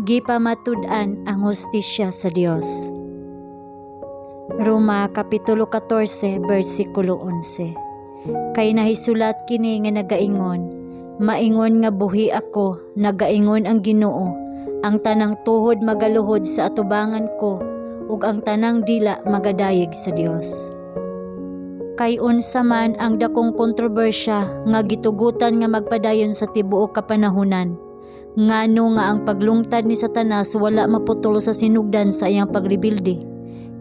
gipamatud-an ang hustisya sa Dios. Roma Kapitulo 14 versikulo 11. Kay nahisulat kini nga nagaingon, maingon nga buhi ako, nagaingon ang Ginoo, ang tanang tuhod magaluhod sa atubangan ko, ug ang tanang dila magadayeg sa Dios. Kay unsa man ang dakong kontrobersya nga gitugutan nga magpadayon sa tibuok kapanahunan, ngano nga ang paglungtad ni Satanas wala maputol sa sinugdan sa iyang pagrebilde.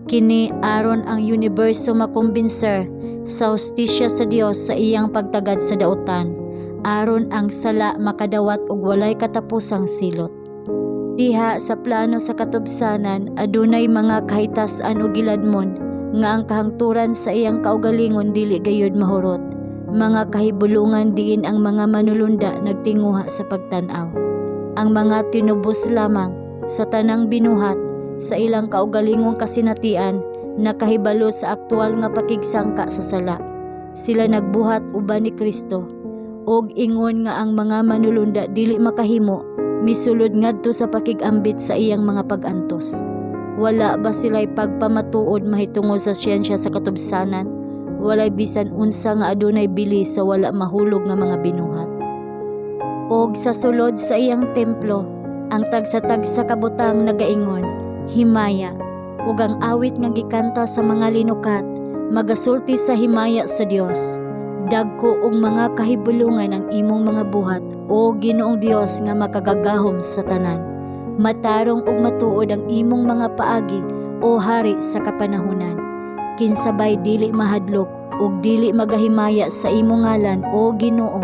Kini aron ang universo makumbinser sa hustisya sa Dios sa iyang pagtagad sa dautan, aron ang sala makadawat og walay katapusang silot. Diha sa plano sa katubsanan adunay mga kahitas-an ug giladmon nga ang kahangturan sa iyang kaugalingon dili gayud mahurot, mga kahibulungan diin ang mga manulunda nagtinguha sa pagtan-aw. Ang mga tinubos lamang sa tanang binuhat sa ilang kaugalingong kasinatian nakahibalo sa aktual nga pakigsangka sa sala. Sila nagbuhat uban ni Kristo og ingon nga ang mga manulunda dili makahimo misulod ngadto sa pakigambit sa iyang mga pag-antos. Wala ba sila'y pagpamatuod mahitungod sa siyensya sa katubsanan? Walay bisan unsa nga adunay bili sa wala mahulog nga mga binuhat. Og sa sulod sa iyang templo, ang tagsa-tagsa kabutang nagaingon, himaya, ug ang awit nga gikanta sa mga linukat, magasulti sa himaya sa Dios. Dagko og mga kahibulungan ang imong mga buhat, o Ginoong Dios nga makagagahom sa tanan. Matarong ug matuod ang imong mga paagi, o Hari sa kapanahunan. Kinsabay dili mahadlok ug dili magahimaya sa imong ngalan, o Ginoo,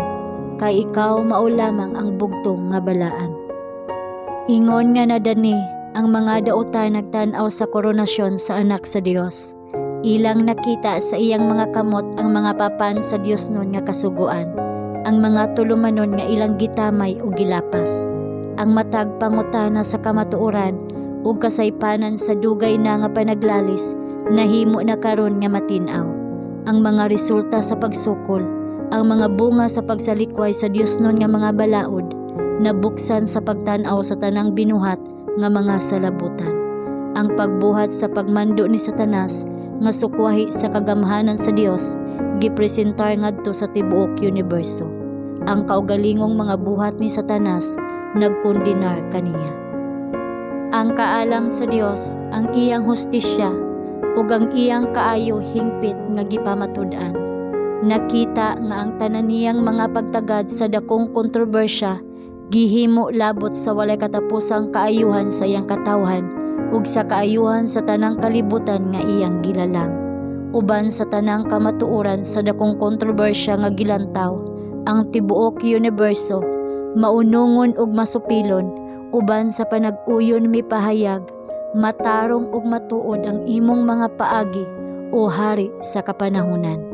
kay ikaw mao lamang ang bugtong nga balaan. Ingon nga nadani ang mga dautan nagtan-aw sa koronasyon sa anak sa Dios. Ilang nakita sa iyang mga kamot ang mga papan sa Dios nun nga kasuguan, ang mga tulumanon nga ilang gitamay o gilapas, ang matag pangutana sa kamatuoran ug kasaypanan sa dugay na nga panaglalis nahimo na karon nga matin-aw, ang mga resulta sa pagsukol, ang mga bunga sa pagsalikway sa Dios nun nga mga balaod, nabuksan sa pagtan-aw sa tanang binuhat nga mga salabutan, ang pagbuhat sa pagmando ni Satanas nga sukwahi sa kagamhanan sa Dios gipresentar ngadto sa tibuok universo. Ang kaugalingong mga buhat ni Satanas nagkondenar kaniya. Ang kaalam sa Dios, ang iyang hustisya ug ang iyang kaayo hingpit nga gipamatud-an. Nakita nga ang tanan niyang mga pagtagad sa dakong kontrobersya gihimo labot sa walay katapusang kaayuhan sa iyang katawhan ug sa kaayuhan sa tanang kalibutan nga iyang gilalang. Uban sa tanang kamatuoran sa dakong kontrobersya nga gilantaw, ang tibuok universo maunungon ug masupilon, uban sa panag-uyon mipahayag, matarong ug matuod ang imong mga paagi, o Hari sa kapanahunan.